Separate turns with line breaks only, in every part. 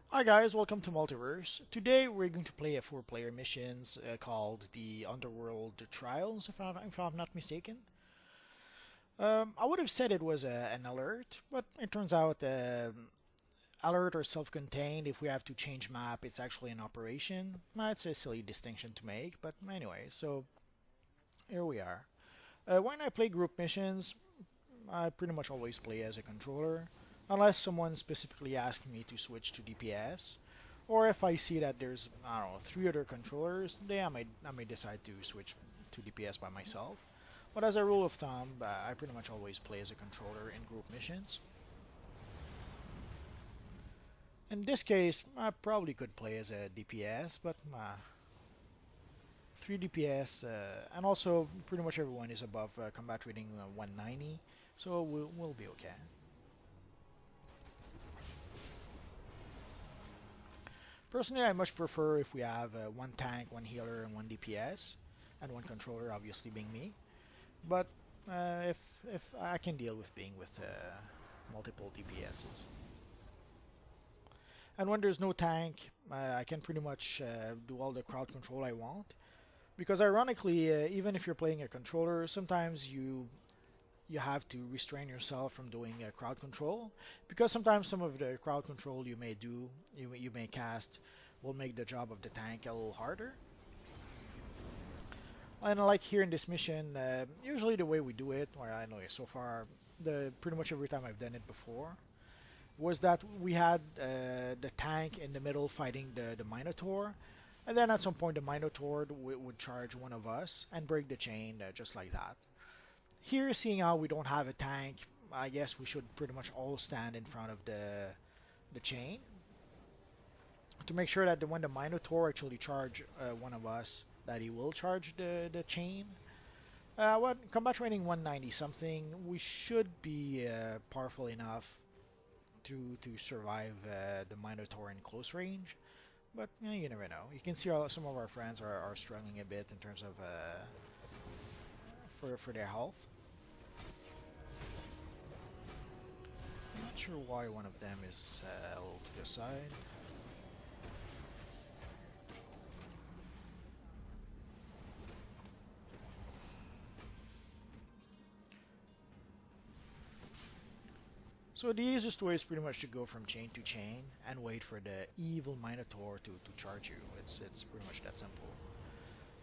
Hi guys, welcome to Multiverse. Today we're going to play a four-player missions called the Underworld Trials, if I'm not mistaken. I would have said it was an alert, but it turns out alert or self-contained. If we have to change map, it's actually an operation. It's a silly distinction to make, but anyway, so here we are. When I play group missions, I pretty much always play as a controller, unless someone specifically asks me to switch to DPS, or if I see that there's I don't know three other controllers, then I may decide to switch to DPS by myself. But as a rule of thumb, I pretty much always play as a controller in group missions. In this case, I probably could play as a DPS, but 3 DPS, and also pretty much everyone is above combat rating 190, so we'll be okay. Personally, I much prefer if we have one tank, one healer, and one DPS, and one controller, obviously being me. But if I can deal with being with multiple DPSs, and when there's no tank, I can pretty much do all the crowd control I want. Because ironically, even if you're playing a controller, sometimes you have to restrain yourself from doing crowd control because sometimes some of the crowd control you may cast will make the job of the tank a little harder. And like here in this mission, usually the way we do it, or I know so far, the pretty much every time I've done it before, was that we had the tank in the middle fighting the minotaur, and then at some point the minotaur would charge one of us and break the chain just like that. Here, seeing how we don't have a tank, I guess we should pretty much all stand in front of the chain to make sure that when the Minotaur actually charge one of us, that he will charge the chain. What combat rating 190 something, we should be powerful enough to survive the Minotaur in close range. But you never know. You can see some of our friends are struggling a bit in terms of for their health. Not sure why one of them is a little to the side. So the easiest way is pretty much to go from chain to chain and wait for the evil Minotaur to charge you. It's pretty much that simple.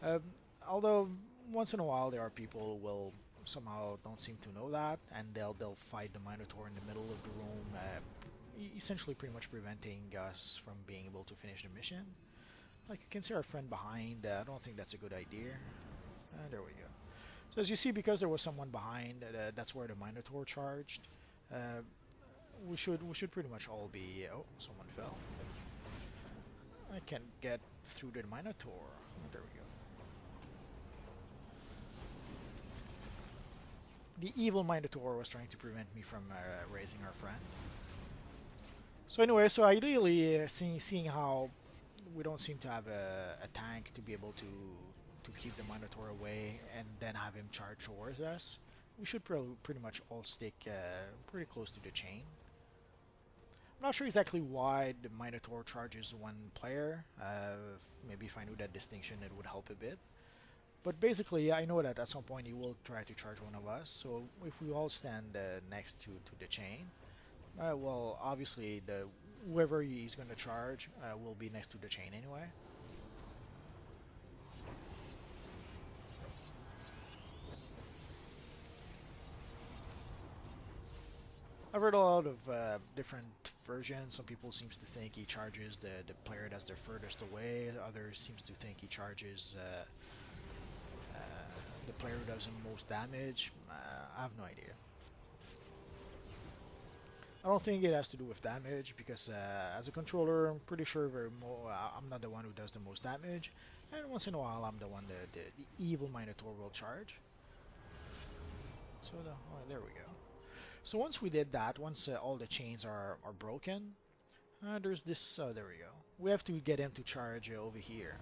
Um, Although once in a while there are people who will somehow don't seem to know that, and they'll fight the Minotaur in the middle of the room, essentially pretty much preventing us from being able to finish the mission. Like you can see our friend behind. I don't think that's a good idea. There we go. So as you see, because there was someone behind, that's where the Minotaur charged. Uh, we should pretty much all be. Oh, someone fell. I can't get through the Minotaur. Oh, there we go. The evil Minotaur was trying to prevent me from raising our friend. So anyway, so ideally, seeing how we don't seem to have a tank to be able to keep the Minotaur away and then have him charge towards us, we should pretty much all stick pretty close to the chain. I'm not sure exactly why the Minotaur charges one player. Maybe if I knew that distinction, it would help a bit. But basically, I know that at some point he will try to charge one of us. So if we all stand next to the chain, well, obviously the whoever he's going to charge will be next to the chain anyway. I've heard a lot of different versions. Some people seems to think he charges the player that's the furthest away. Others seems to think he charges uh, the player who does the most damage. I have no idea. I don't think it has to do with damage because as a controller, I'm pretty sure I'm not the one who does the most damage, and once in a while I'm the one the evil Minotaur will charge. So there we go. So once we did that, once all the chains are broken, there's this. There we go. We have to get him to charge over here.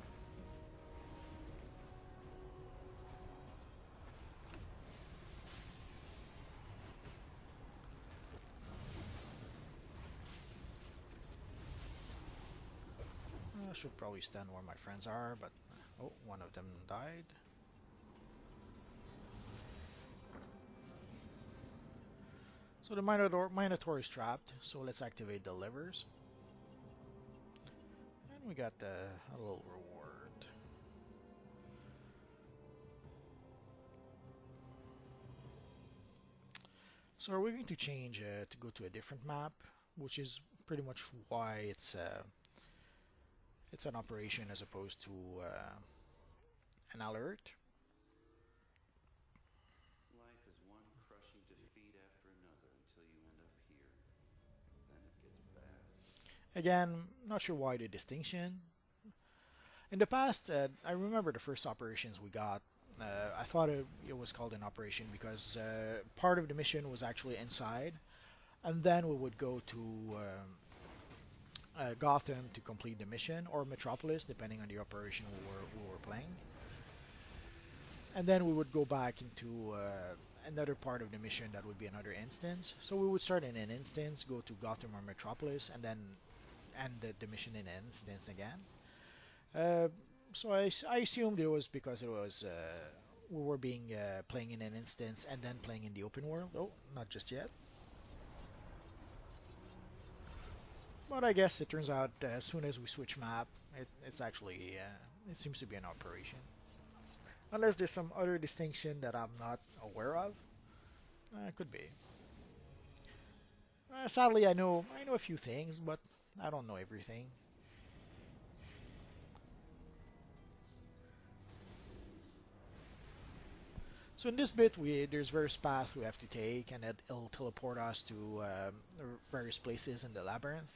I should probably stand where my friends are, but oh, one of them died. So the Minotaur is trapped, so let's activate the levers. And we got a little reward. So we're going to change to go to a different map, which is pretty much why it's an operation as opposed to an alert.
Life is one crushing defeat after another until you end up here. Then it gets bad.
Again, not sure why the distinction. In the past, I remember the first operations we got. I thought it was called an operation because part of the mission was actually inside, and then we would go to Gotham to complete the mission, or Metropolis, depending on the operation we were playing. And then we would go back into another part of the mission that would be another instance. So we would start in an instance, go to Gotham or Metropolis, and then end the mission in an instance again. So I assumed it was because it was we were being playing in an instance and then playing in the open world. Oh, not just yet. But I guess it turns out as soon as we switch map, it's actually it seems to be an operation. Unless there's some other distinction that I'm not aware of, could be. Sadly, I know a few things, but I don't know everything. So in this bit, there's various paths we have to take, and it'll teleport us to various places in the labyrinth.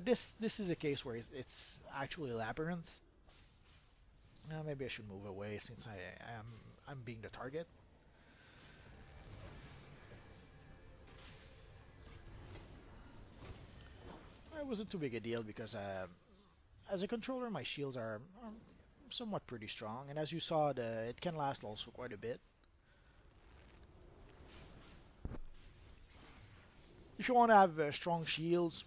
This is a case where it's actually a labyrinth. Maybe I should move away since I'm being the target. It wasn't too big a deal because as a controller, my shields are somewhat pretty strong, and as you saw, it can last also quite a bit. If you want to have strong shields,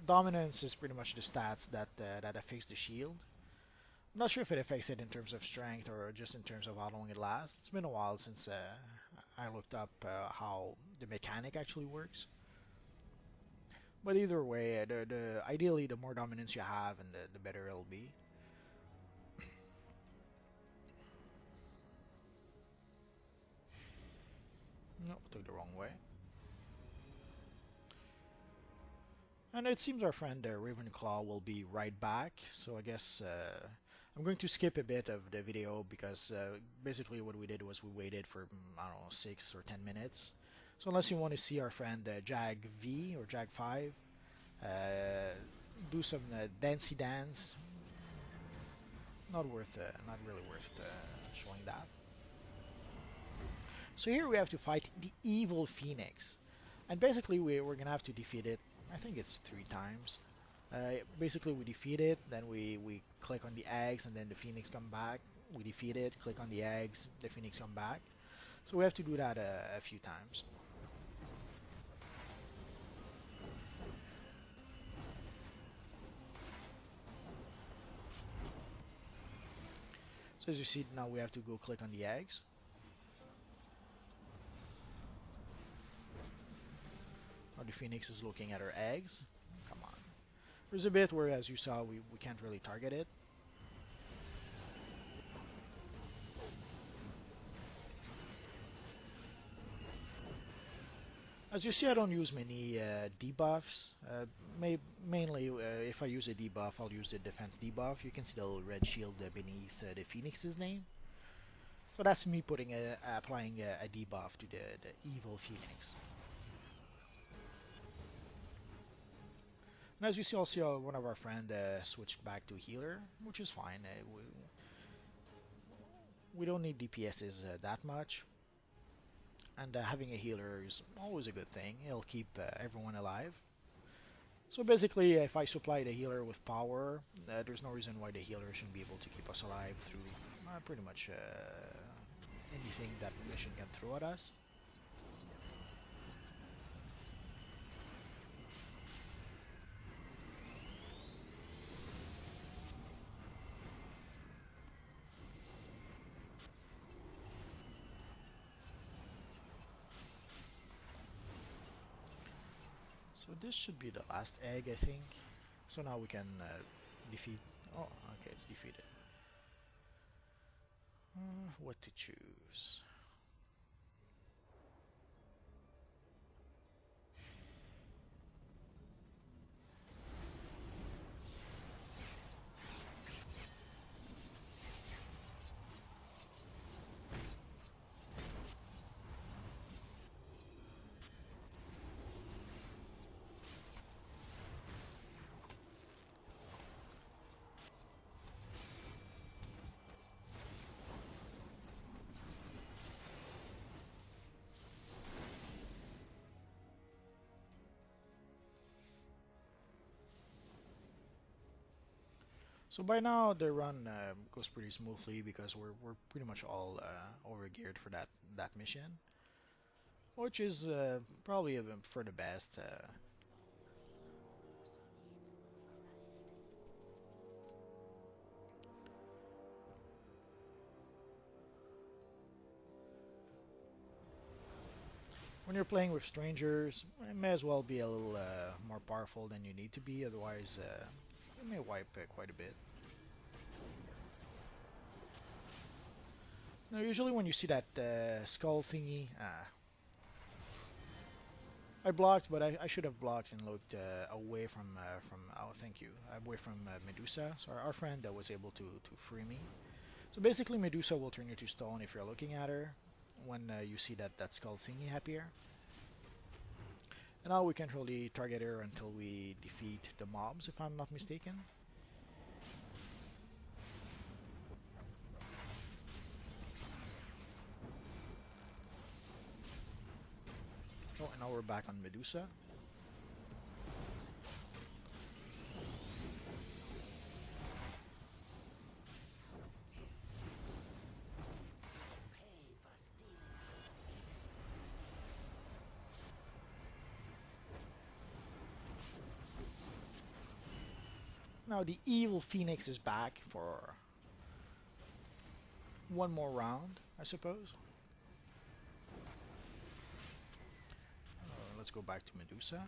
dominance is pretty much the stats that affects the shield. I'm not sure if it affects it in terms of strength or just in terms of how long it lasts. It's been a while since I looked up how the mechanic actually works. But either way, ideally the more dominance you have, and the better it'll be. No, took the wrong way. And it seems our friend Ravenclaw will be right back, so I guess I'm going to skip a bit of the video because basically what we did was we waited for, I don't know, 6 or 10 minutes. So unless you want to see our friend Jag V or Jag 5 do some dancey dance, not really worth showing that. So here we have to fight the evil Phoenix, and basically we're gonna have to defeat it. I think it's 3 times. Basically we defeat it, then we click on the eggs, and then the Phoenix come back. We defeat it, click on the eggs, the Phoenix come back. So we have to do that a few times. So as you see, now we have to go click on the eggs. Now the Phoenix is looking at her eggs. Come on. There's a bit where, as you saw, we can't really target it. As you see, I don't use many debuffs. Mainly, if I use a debuff, I'll use the defense debuff. You can see the little red shield beneath the Phoenix's name. So that's me applying a debuff to the evil Phoenix. And as you see, also one of our friends switched back to healer, which is fine. We don't need DPSs that much. And having a healer is always a good thing. It'll keep everyone alive. So basically, if I supply the healer with power, there's no reason why the healer shouldn't be able to keep us alive through pretty much anything that the mission can throw at us. So this should be the last egg, I think. So now we can defeat... Oh, okay, it's defeated. What to choose? So by now the run goes pretty smoothly because we're pretty much all over geared for that mission, which is probably for the best. When you're playing with strangers, it may as well be a little more powerful than you need to be, otherwise it may wipe quite a bit. Now, usually when you see that skull thingy, I blocked, but I should have blocked and looked away from. Oh, thank you. Away from Medusa. So our friend was able to free me. So basically, Medusa will turn you to stone if you're looking at her when you see that skull thingy appear. And now we can't really target her until we defeat the mobs, if I'm not mistaken. Oh, and now we're back on Medusa. Now the evil Phoenix is back for one more round, I suppose. Let's go back to Medusa.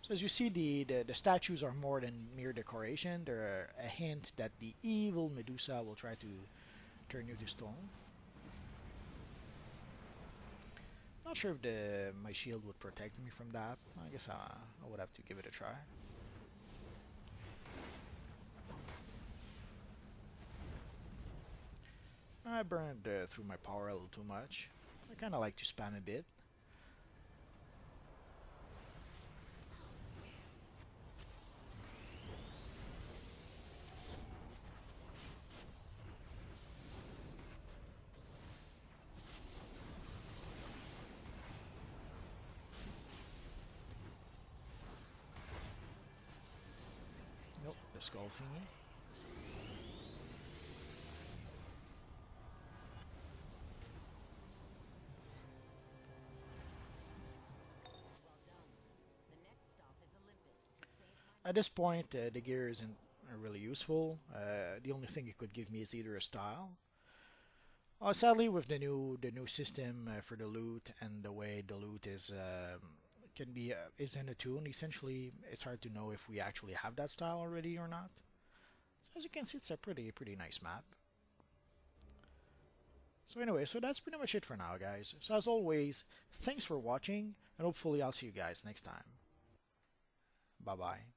So as you see, the statues are more than mere decoration. They're a hint that the evil Medusa will try to turn you to stone. Not sure if my shield would protect me from that. I guess I would have to give it a try. I burned through my power a little too much. I kind of like to spam a bit. Nope, the skull thingy. At this point, the gear isn't really useful. The only thing it could give me is either a style. Sadly, with the new system for the loot and the way the loot can be is in a tune. Essentially, it's hard to know if we actually have that style already or not. So as you can see, it's a pretty nice map. So anyway, so that's pretty much it for now, guys. So as always, thanks for watching, and hopefully I'll see you guys next time. Bye bye.